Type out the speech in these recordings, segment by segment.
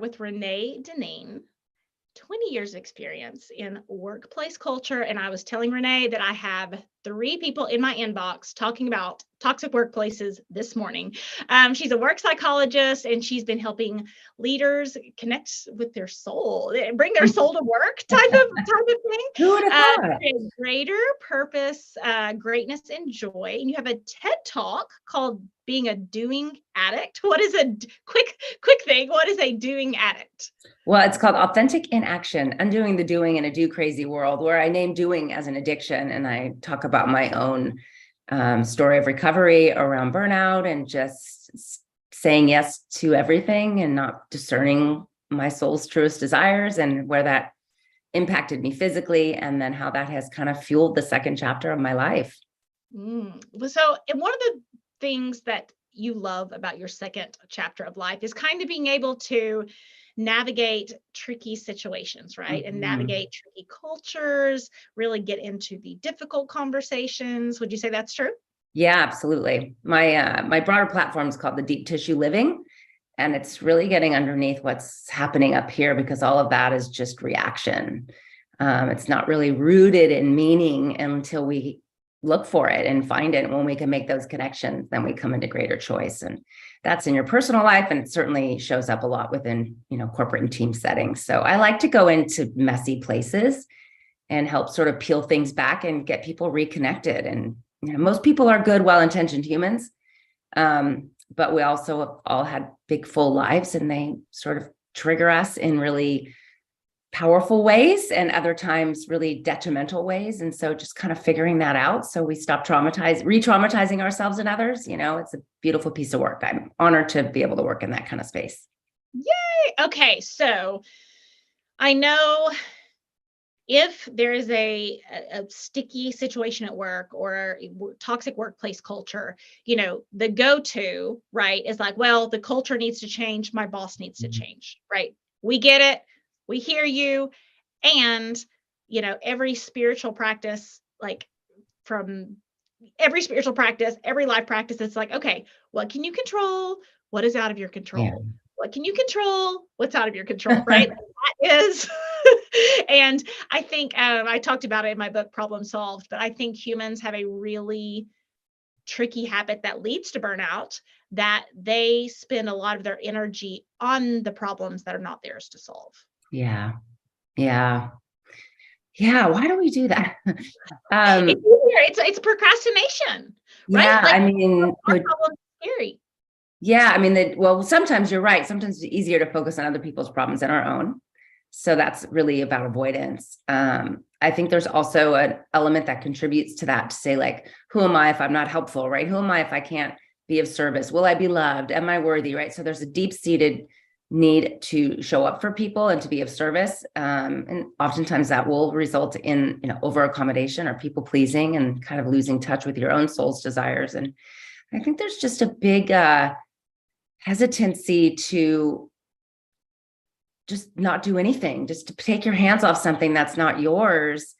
With Renee Deneen, 20 years experience in workplace culture. And I was telling Renee that I have three people in my inbox talking about toxic workplaces this morning. She's a work psychologist and she's been helping leaders connect with their soul, bring their soul to work type of thing. Who would have thought? Create greater purpose, greatness, and joy. And you have a TED talk called Being a Doing Addict. What is a quick thing? What is a doing addict? Well, it's called Authentic in Action, Undoing the Doing in a Do Crazy World, where I name doing as an addiction. And I talk about my own story of recovery around burnout and just saying yes to everything and not discerning my soul's truest desires and where that impacted me physically, and then how that has kind of fueled the second chapter of my life. So, and one of the things that you love about your second chapter of life is kind of being able to navigate tricky situations, right? Mm-hmm. And navigate tricky cultures, really get into the difficult conversations. Would you say that's true? Yeah, absolutely. My broader platform is called the Deep Tissue Living, and it's really getting underneath what's happening up here, because all of that is just reaction. It's not really rooted in meaning until we look for it and find it. When we can make those connections, then we come into greater choice. And that's in your personal life. And it certainly shows up a lot within, corporate and team settings. So I like to go into messy places and help sort of peel things back and get people reconnected. And most people are good, well-intentioned humans. But we also have all had big, full lives, and they sort of trigger us in really powerful ways and other times really detrimental ways. And so just kind of figuring that out so we stop re-traumatizing ourselves and others. It's a beautiful piece of work. I'm honored to be able to work in that kind of space. Yay. Okay. So I know if there is a sticky situation at work or toxic workplace culture, the go-to, right, is like, well, the culture needs to change. My boss needs to change, right? We get it. We hear you. And, every spiritual practice, like from every spiritual practice, every life practice, it's like, okay, what can you control? What is out of your control? Yeah. What can you control? What's out of your control, right? That is. And I think I talked about it in my book, Problem Solved, but I think humans have a really tricky habit that leads to burnout, that they spend a lot of their energy on the problems that are not theirs to solve. Yeah. Why do we do that? It's procrastination, right? Yeah, like, our problem is scary. Yeah, sometimes you're right. Sometimes it's easier to focus on other people's problems than our own. So that's really about avoidance. I think there's also an element that contributes to that, to say, like, who am I if I'm not helpful, right? Who am I if I can't be of service? Will I be loved? Am I worthy, right? So there's a deep-seated need to show up for people and to be of service. And oftentimes that will result in, over-accommodation or people-pleasing and kind of losing touch with your own soul's desires. And I think there's just a big hesitancy to just not do anything, just to take your hands off something that's not yours,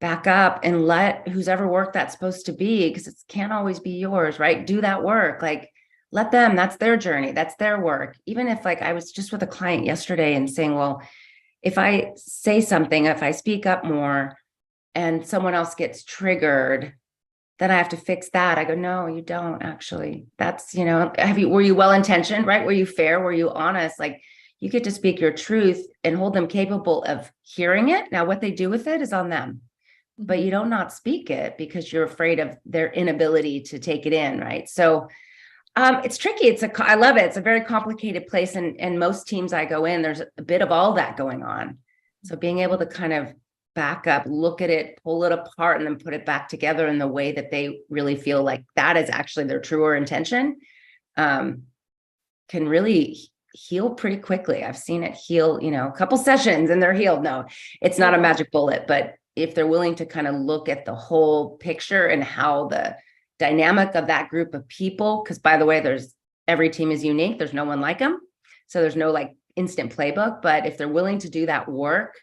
back up and let who's ever work that's supposed to be, because it can't always be yours, right? Do that work. Like, let them, that's their journey. That's their work. Even if, like, I was just with a client yesterday and saying, well, if I say something, if I speak up more and someone else gets triggered, then I have to fix that. I go, no, you don't actually. That's, were you well-intentioned, right? Were you fair? Were you honest? Like, you get to speak your truth and hold them capable of hearing it. Now, what they do with it is on them, but you don't not speak it because you're afraid of their inability to take it in, right? So it's tricky. I love it. It's a very complicated place. And most teams I go in, there's a bit of all that going on. So being able to kind of back up, look at it, pull it apart, and then put it back together in the way that they really feel like that is actually their truer intention, can really heal pretty quickly. I've seen it heal, a couple sessions and they're healed. No, it's not a magic bullet, but if they're willing to kind of look at the whole picture and how the dynamic of that group of people, because by the way, every team is unique. There's no one like them. So there's no like instant playbook, but if they're willing to do that work,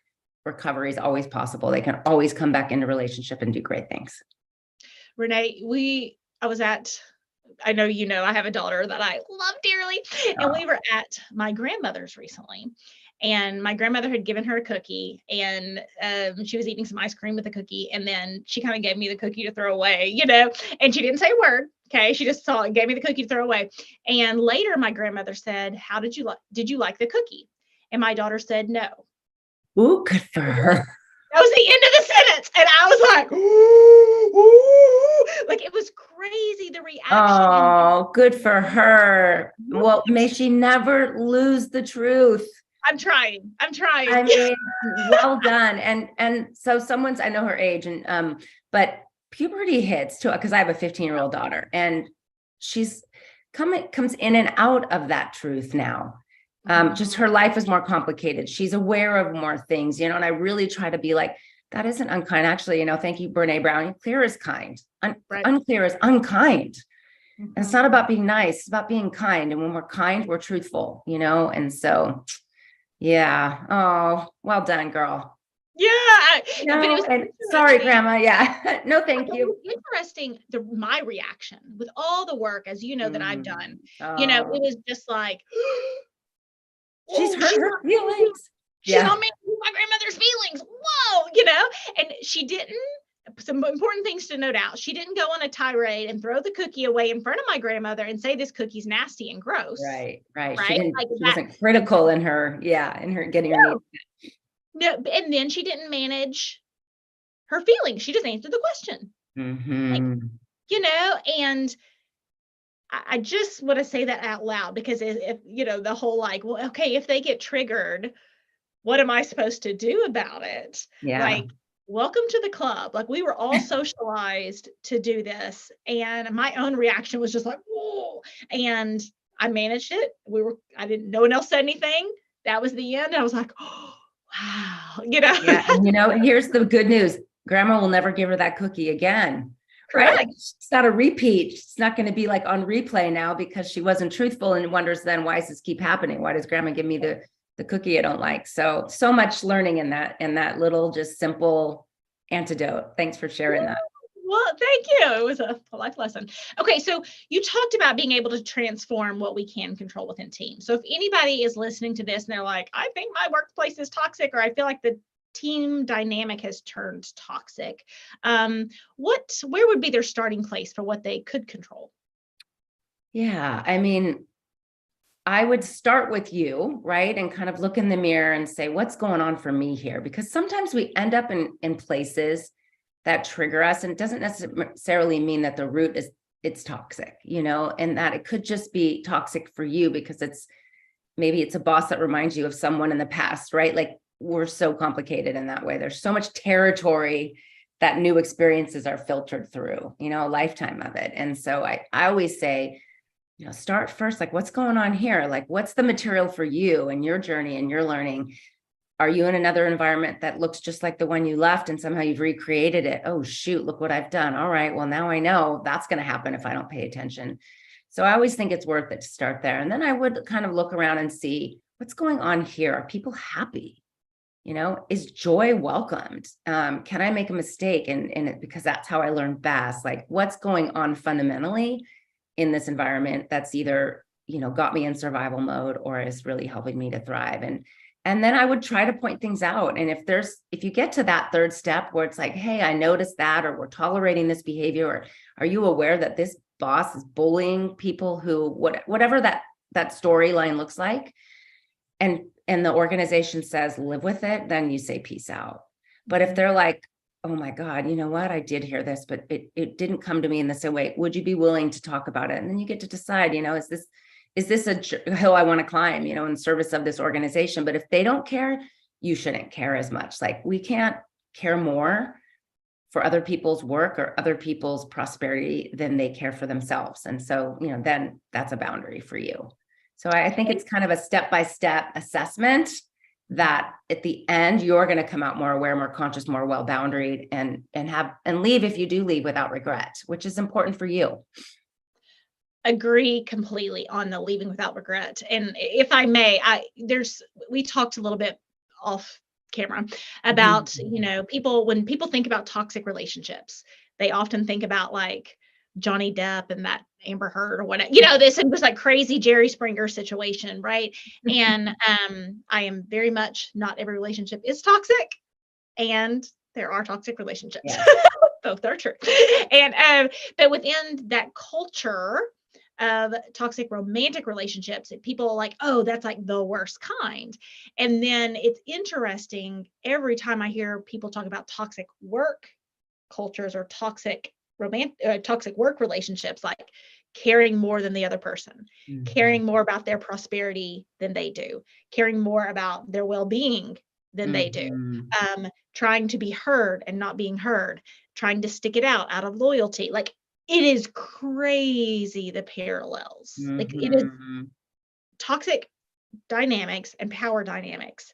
recovery is always possible. They can always come back into relationship and do great things. Renee, I was at I know, I have a daughter that I love dearly, and we were at my grandmother's recently, and my grandmother had given her a cookie, and she was eating some ice cream with the cookie, and then she kind of gave me the cookie to throw away, and she didn't say a word. Okay, she just saw it, gave me the cookie to throw away, and later my grandmother said, "How did you like the cookie?" And my daughter said, "No." Ooh, good for her. That was the end of the sentence. And I was like, ooh, ooh. Like, it was crazy, the reaction. Oh, good for her. Well, may she never lose the truth. I'm trying. I mean, well done. And so I know her age, and but puberty hits too, because I have a 15-year-old daughter, and she's comes in and out of that truth now. Just her life is more complicated. She's aware of more things, and I really try to be like, that isn't unkind. Actually, thank you, Brene Brown. Clear is kind. Right. Unclear is unkind. And it's not about being nice, it's about being kind. And when we're kind, we're truthful, and so, yeah. Oh, well done, girl. Yeah. No, but it was sorry, Grandma. Yeah. No, thank it you. was interesting, my reaction with all the work, as that I've done. It Oh, was just like, she's oh, hurt her feelings. she's Yeah. on me, my grandmother's feelings. Whoa, and she didn't. Some important things to note out. She didn't go on a tirade and throw the cookie away in front of my grandmother and say this cookie's nasty and gross. Right. Right. She wasn't critical in her getting her needs. No, and then she didn't manage her feelings. She just answered the question. Mm-hmm. And I just want to say that out loud, because if the whole like, well, okay, if they get triggered, what am I supposed to do about it? Yeah. Like, welcome to the club. Like, we were all socialized to do this. And my own reaction was just like, whoa. And I managed it. No one else said anything. That was the end. I was like, oh, wow. Yeah. And here's the good news. Grandma will never give her that cookie again. Right? Like, it's not a repeat. It's not going to be like on replay now because she wasn't truthful, and wonders then, why does this keep happening? Why does Grandma give me the cookie I don't like? So much learning in that little, just simple antidote. Thanks for sharing that. Well, thank you. It was a life lesson. Okay, so you talked about being able to transform what we can control within teams. So if anybody is listening to this and they're like, I think my workplace is toxic, or I feel like the team dynamic has turned toxic, where would be their starting place for what they could control? Yeah, I mean, I would start with you, right? And kind of look in the mirror and say, what's going on for me here? Because sometimes we end up in places that trigger us, and it doesn't necessarily mean that the root it's toxic, and that it could just be toxic for you because maybe it's a boss that reminds you of someone in the past, right? Like, we're so complicated in that way. There's so much territory that new experiences are filtered through, a lifetime of it. And so I always say, start first, like, what's going on here? Like, what's the material for you and your journey and your learning? Are you in another environment that looks just like the one you left and somehow you've recreated it? Oh, shoot, look what I've done. All right, well, now I know that's going to happen if I don't pay attention. So I always think it's worth it to start there. And then I would kind of look around and see what's going on here. Are people happy? Is joy welcomed? Can I make a mistake? And because that's how I learn best. Like, what's going on fundamentally in this environment that's either, got me in survival mode or is really helping me to thrive. And then I would try to point things out. And if you get to that third step where it's like, hey, I noticed that, or we're tolerating this behavior, or are you aware that this boss is bullying people who, whatever that storyline looks like, and the organization says, live with it, then you say, peace out. But if they're like, oh my God, you know what? I did hear this, but it didn't come to me in the same way. Would you be willing to talk about it? And then you get to decide, is this a hill I want to climb, in service of this organization? But if they don't care, you shouldn't care as much. Like, we can't care more for other people's work or other people's prosperity than they care for themselves. And so, then that's a boundary for you. So I think it's kind of a step-by-step assessment that at the end, you're going to come out more aware, more conscious, more well-boundaried, and leave, if you do leave, without regret, which is important for you. Agree completely on the leaving without regret. And if I may, we talked a little bit off camera about, when people think about toxic relationships, they often think about like Johnny Depp and that Amber Heard or whatever, you know, this was like crazy Jerry Springer situation, right? And I am very much, not every relationship is toxic, and there are toxic relationships. Yes. Both are true. And but within that culture of toxic romantic relationships, people are like, oh, that's like the worst kind. And then it's interesting, every time I hear people talk about toxic work cultures or toxic work relationships, like caring more than the other person, caring more about their prosperity than they do, caring more about their well-being than they do, trying to be heard and not being heard, trying to stick it out of loyalty. Like, it is crazy, the parallels. Like, it is toxic dynamics and power dynamics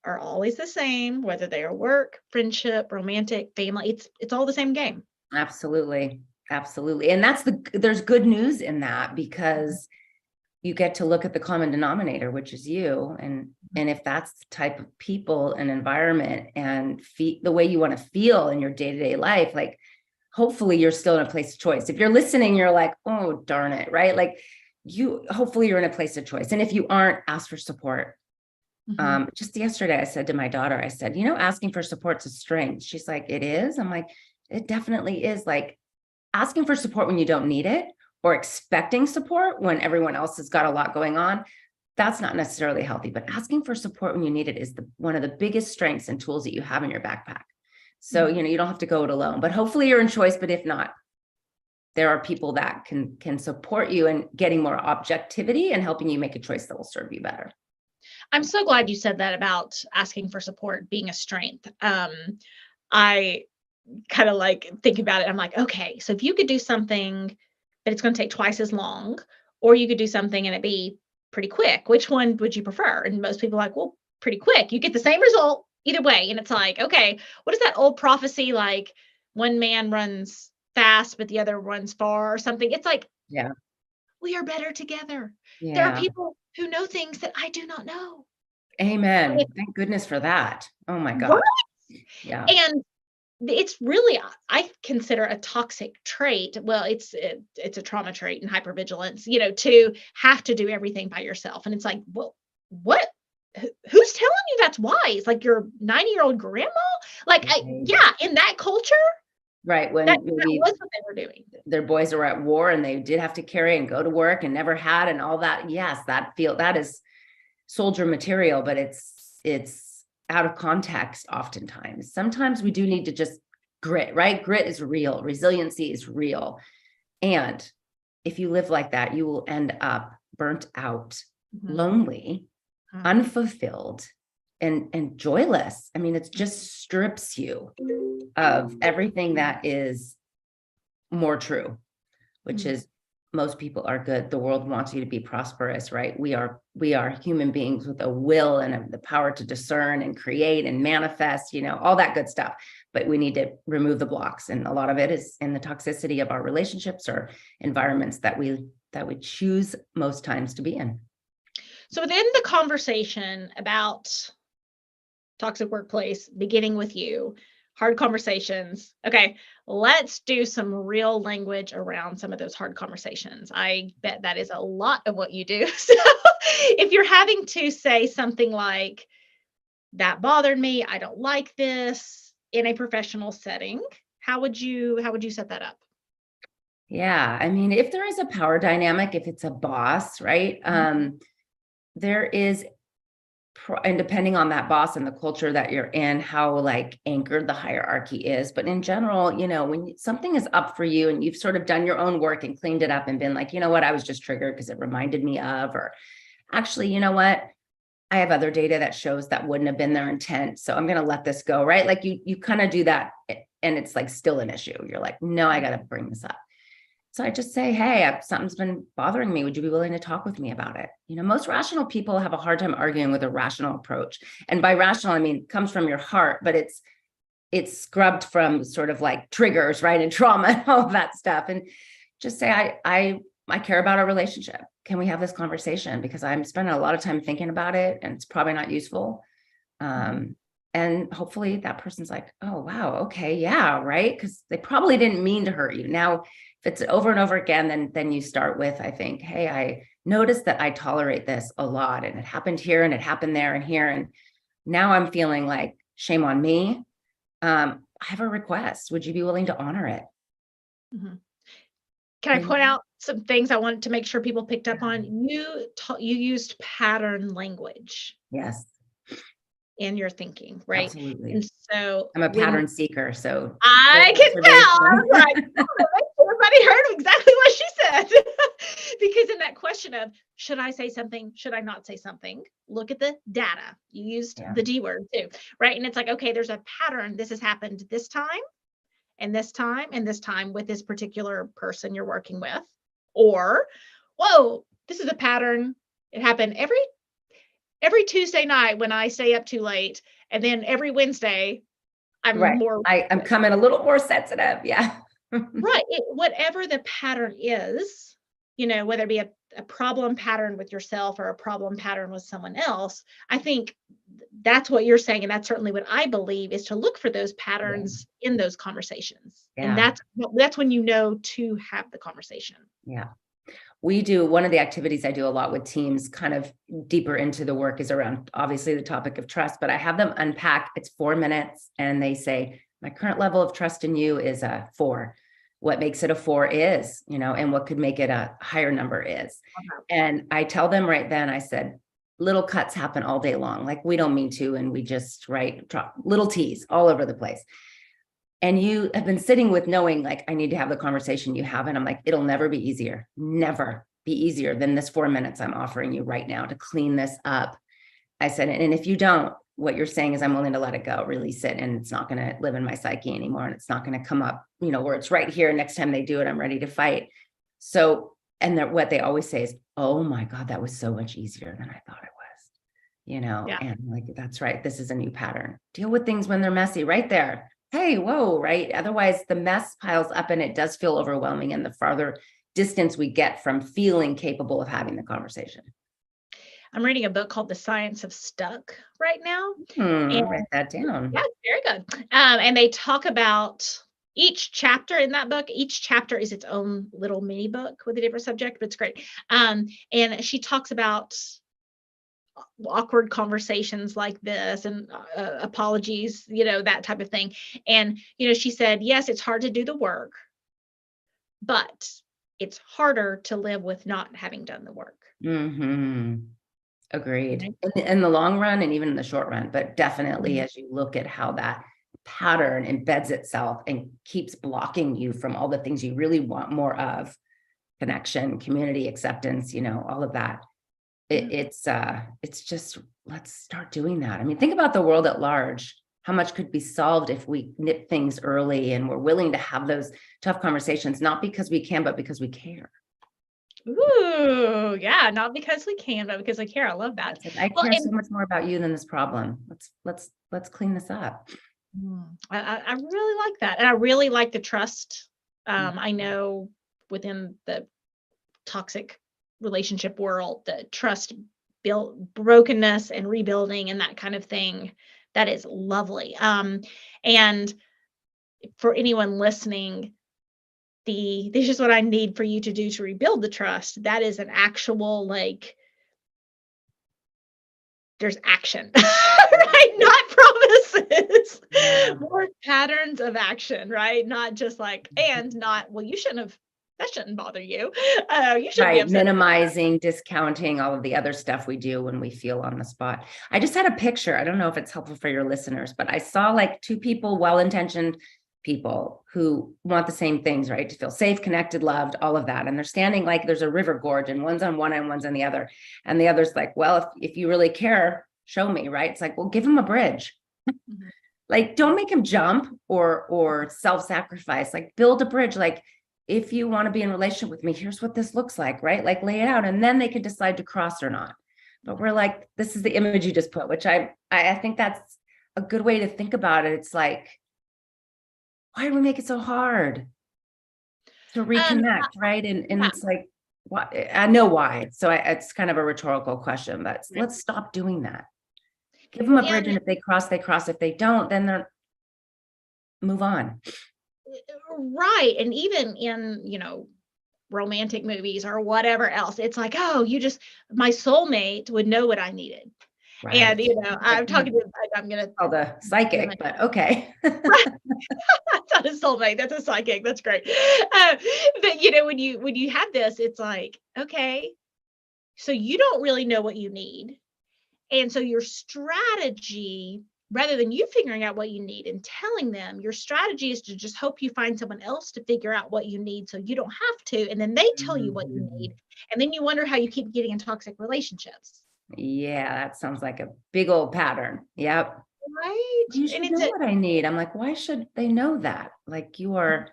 are always the same, whether they are work, friendship, romantic, family. It's all the same game. Absolutely. Absolutely. And there's good news in that, because you get to look at the common denominator, which is you. And if that's the type of people and environment and the way you want to feel in your day-to-day life, like, hopefully you're still in a place of choice. If you're listening, you're like, oh, darn it. Right. Like, hopefully you're in a place of choice. And if you aren't, ask for support. Just yesterday, I said to my daughter, I said, asking for support's a strength. She's like, it is. I'm like, it definitely is. Like, asking for support when you don't need it, or expecting support when everyone else has got a lot going on, that's not necessarily healthy. But asking for support when you need it is one of the biggest strengths and tools that you have in your backpack. So, you don't have to go it alone, but hopefully you're in choice. But if not, there are people that can support you in getting more objectivity and helping you make a choice that will serve you better. I'm so glad you said that about asking for support being a strength. I kind of like think about it. I'm like, okay, so if you could do something, but it's going to take twice as long, or you could do something and it be pretty quick, which one would you prefer? And most people are like, well, pretty quick. You get the same result either way. And it's like, okay, what is that old prophecy? Like, one man runs fast, but the other runs far or something. It's like, yeah, we are better together. Yeah. There are people who know things that I do not know. Amen. Thank goodness for that. Oh my God. What? Yeah. And it's really, I consider a toxic trait. Well, it's a trauma trait and hypervigilance, to have to do everything by yourself. And it's like, well, what? Who's telling you that's wise? Like your 90-year-old grandma? Like, yeah, in that culture. Right. When that maybe was what they were doing. Their boys were at war and they did have to carry and go to work and never had, and all that. Yes, that is soldier material, but it's out of context oftentimes. Sometimes we do need to just grit, right? Grit is real. Resiliency is real. And if you live like that, you will end up burnt out, lonely, unfulfilled, and joyless. I mean, it just strips you of everything that is more true, which is most people are good. The world wants you to be prosperous, right? We are human beings with a will and the power to discern and create and manifest, all that good stuff. But we need to remove the blocks. And a lot of it is in the toxicity of our relationships or environments that we choose most times to be in. So within the conversation about toxic workplace, beginning with you, hard conversations. Okay, let's do some real language around some of those hard conversations. I bet that is a lot of what you do. So if you're having to say something like, that bothered me, I don't like this, in a professional setting, how would you set that up? Yeah, I mean, if there is a power dynamic, if it's a boss, right? There is, and depending on that boss and the culture that you're in, how like anchored the hierarchy is. But in general, when something is up for you and you've sort of done your own work and cleaned it up and been like, you know what, I was just triggered because it reminded me of, or actually, you know what, I have other data that shows that wouldn't have been their intent, so I'm going to let this go, right? Like you kind of do that and it's like still an issue. You're like, no, I got to bring this up. So I just say, hey, something's been bothering me. Would you be willing to talk with me about it? Most rational people have a hard time arguing with a rational approach. And by rational, I mean, comes from your heart, but it's scrubbed from sort of like triggers, right? And trauma and all of that stuff. And just say, I care about our relationship. Can we have this conversation? Because I'm spending a lot of time thinking about it and it's probably not useful. And And hopefully that person's like, oh, wow, okay, yeah, right. Because they probably didn't mean to hurt you. Now, if it's over and over again, then you start with, I think, hey, I noticed that I tolerate this a lot, and it happened here and it happened there and here. And now I'm feeling like shame on me. I have a request. Would you be willing to honor it? Mhm. Can I point out some things I wanted to make sure people picked up on? You used pattern language Yes, in your thinking, right? absolutely. And so I'm a when pattern seeker, so I good can tell, I was like, observation. everybody heard exactly what she said. Because in that question of, should I say something? Should I not say something? Look at the data. You used Yeah. the D word too, right? And it's like, okay, there's a pattern. This has happened this time and this time and this time with this particular person you're working with. Or, whoa, this is a pattern. It happened every Tuesday night when I stay up too late. And then every Wednesday, I'm Right. more I'm coming a little more sensitive. Yeah. right. Whatever the pattern is, whether it be a problem pattern with yourself or a problem pattern with someone else, I think that's what you're saying. And that's certainly what I believe, is to look for those patterns in those conversations. And Yeah. that's when you know to have the conversation. Yeah. We do, one of the activities I do a lot with teams, kind of deeper into the work, is around obviously the topic of trust, but I have them unpack. It's 4 minutes and they say, my current level of trust in you is a 4. What makes it a 4 is, and what could make it a higher number is. And I tell them right then, I said, little cuts happen all day long. Like, we don't mean to, and we just drop little T's all over the place. And you have been sitting with knowing, like, I need to have the conversation you have. And I'm like, it'll never be easier, never be easier than this 4 minutes I'm offering you right now to clean this up. I said, and if you don't, what you're saying is, I'm willing to let it go, release it, and it's not going to live in my psyche anymore. And it's not going to come up, where it's right here. Next time they do it, I'm ready to fight. So, and that what they always say is, oh my God, that was so much easier than I thought it was, Yeah. and like, that's right. This is a new pattern. Deal with things when they're messy right there. Hey, whoa, right? Otherwise the mess piles up and it does feel overwhelming. And the farther distance we get from feeling capable of having the conversation. I'm reading a book called The Science of Stuck right now. I'll write that down. Yeah, very good. And they talk about each chapter in that book. Each chapter is its own little mini book with a different subject, but it's great. And she talks about awkward conversations like this and apologies, that type of thing. And, she said, yes, it's hard to do the work, but it's harder to live with not having done the work. Agreed. In the long run and even in the short run, but definitely as you look at how that pattern embeds itself and keeps blocking you from all the things you really want more of, connection, community, acceptance, all of that. It's just, let's start doing that. I mean, think about the world at large. How much could be solved if we nip things early and we're willing to have those tough conversations, not because we can, but because we care. Ooh, yeah, not because we can, but because I care. I love that. I care so much more about you than this problem. Let's clean this up. I really like that. And I really like the trust. I know within the toxic relationship world, the trust brokenness and rebuilding and that kind of thing, that is lovely. And for anyone listening, this is what I need for you to do to rebuild the trust. That is an actual, like, there's action, right? Not promises, more patterns of action, right? Not just like, and not, well, that shouldn't bother you. You should be upset. Minimizing, discounting all of the other stuff we do when we feel on the spot. I just had a picture. I don't know if it's helpful for your listeners, but I saw like 2 people, well-intentioned people who want the same things, right? To feel safe, connected, loved, all of that. And they're standing like there's a river gorge and one's on one end, one's on the other. And the other's like, well, if you really care, show me, right? It's like, well, give him a bridge. Like, don't make him jump or self-sacrifice, like build a bridge. Like, if you want to be in a relationship with me, here's what this looks like, right? Like, lay it out, and then they can decide to cross or not. But we're like, this is the image you just put, which I think that's a good way to think about it. It's like, why do we make it so hard to reconnect, right? And it's like, why? I know why. So it's kind of a rhetorical question, but let's stop doing that. Give them a bridge, And and if they cross, they cross. If they don't, then they're move on. right. And even in, romantic movies or whatever else, it's like, oh, my soulmate would know what I needed. And, Right. I'm Like talking to, I'm going to, call the psychic, but okay. that's not a soulmate, that's a psychic. That's great. But when you have this, it's like, okay, so you don't really know what you need. And so your strategy, rather than you figuring out what you need and telling them, your strategy is to just hope you find someone else to figure out what you need so you don't have to. And then they tell you what you Mhm. need. And then you wonder how you keep getting in toxic relationships. Yeah, that sounds like a big old pattern. Yep. Right. You And should know what I need. I'm like, why should they know that? Like, you are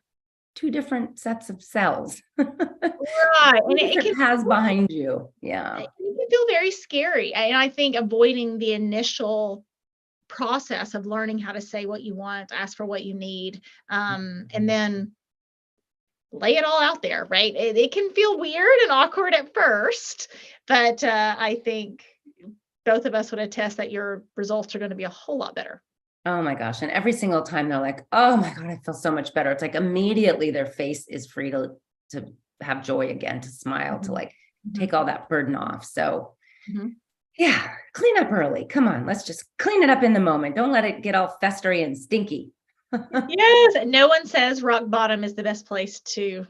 two different sets of cells, right. two And it different can paths behind you. Yeah. it can feel very scary. And I think avoiding the initial process of learning how to say what you want, ask for what you need, and then lay it all out there, right? It can feel weird and awkward at first, but I think both of us would attest that your results are going to be a whole lot better. Oh my gosh. And every single time they're like, oh my God, I feel so much better. It's like immediately their face is free to have joy again, to smile, to Mhm. like Mhm. take all that burden off. So Mhm. yeah, clean up early. Come on, let's just clean it up in the moment. Don't let it get all festery and stinky. Yes, no one says rock bottom is the best place to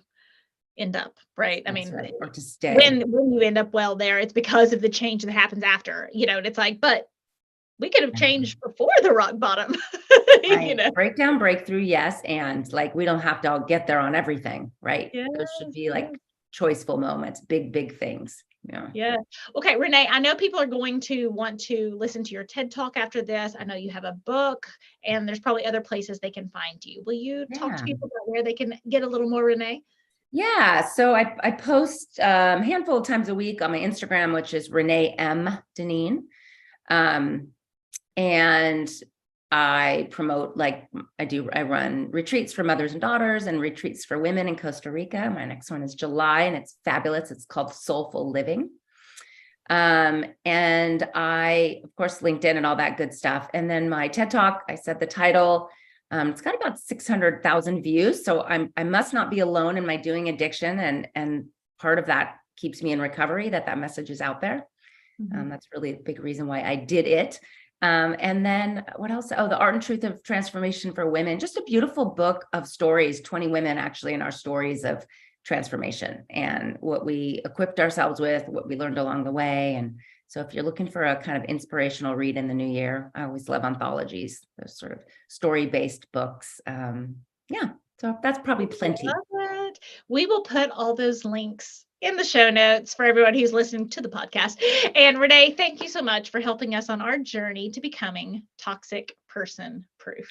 end up, right? I That's mean, right. Or to stay. when you end up well there, it's because of the change that happens after, and it's like, but we could have changed before the rock bottom, you Right. know? Breakdown, breakthrough, yes. And like we don't have to all get there on everything, right? Yes, Those should be yes. like choiceful moments, big, big things. Yeah. Yeah. Okay, Renee, I know people are going to want to listen to your TED Talk after this. I know you have a book, and there's probably other places they can find you. Will you talk to Yeah. people about where they can get a little more Renee? Yeah. So I post a handful of times a week on my Instagram, which is Renee M. Deneen. Um, and I promote, like I run retreats for mothers and daughters and retreats for women in Costa Rica. My next one is July and it's fabulous. It's called Soulful Living. And I, of course, LinkedIn and all that good stuff. And then my TED Talk, I said the title, it's got about 600,000 views. So I must not be alone in my doing addiction. And part of that keeps me in recovery, that message is out there. That's really a big reason why I did it. And then what else? Oh, The Art and Truth of Transformation for Women, just a beautiful book of stories, 20 women actually in our stories of transformation and what we equipped ourselves with, what we learned along the way. And so if you're looking for a kind of inspirational read in the new year, I always love anthologies, those sort of story-based books. Yeah, so that's probably plenty. Love it. We will put all those links in the show notes for everyone who's listening to the podcast. And Renee, thank you so much for helping us on our journey to becoming toxic person proof.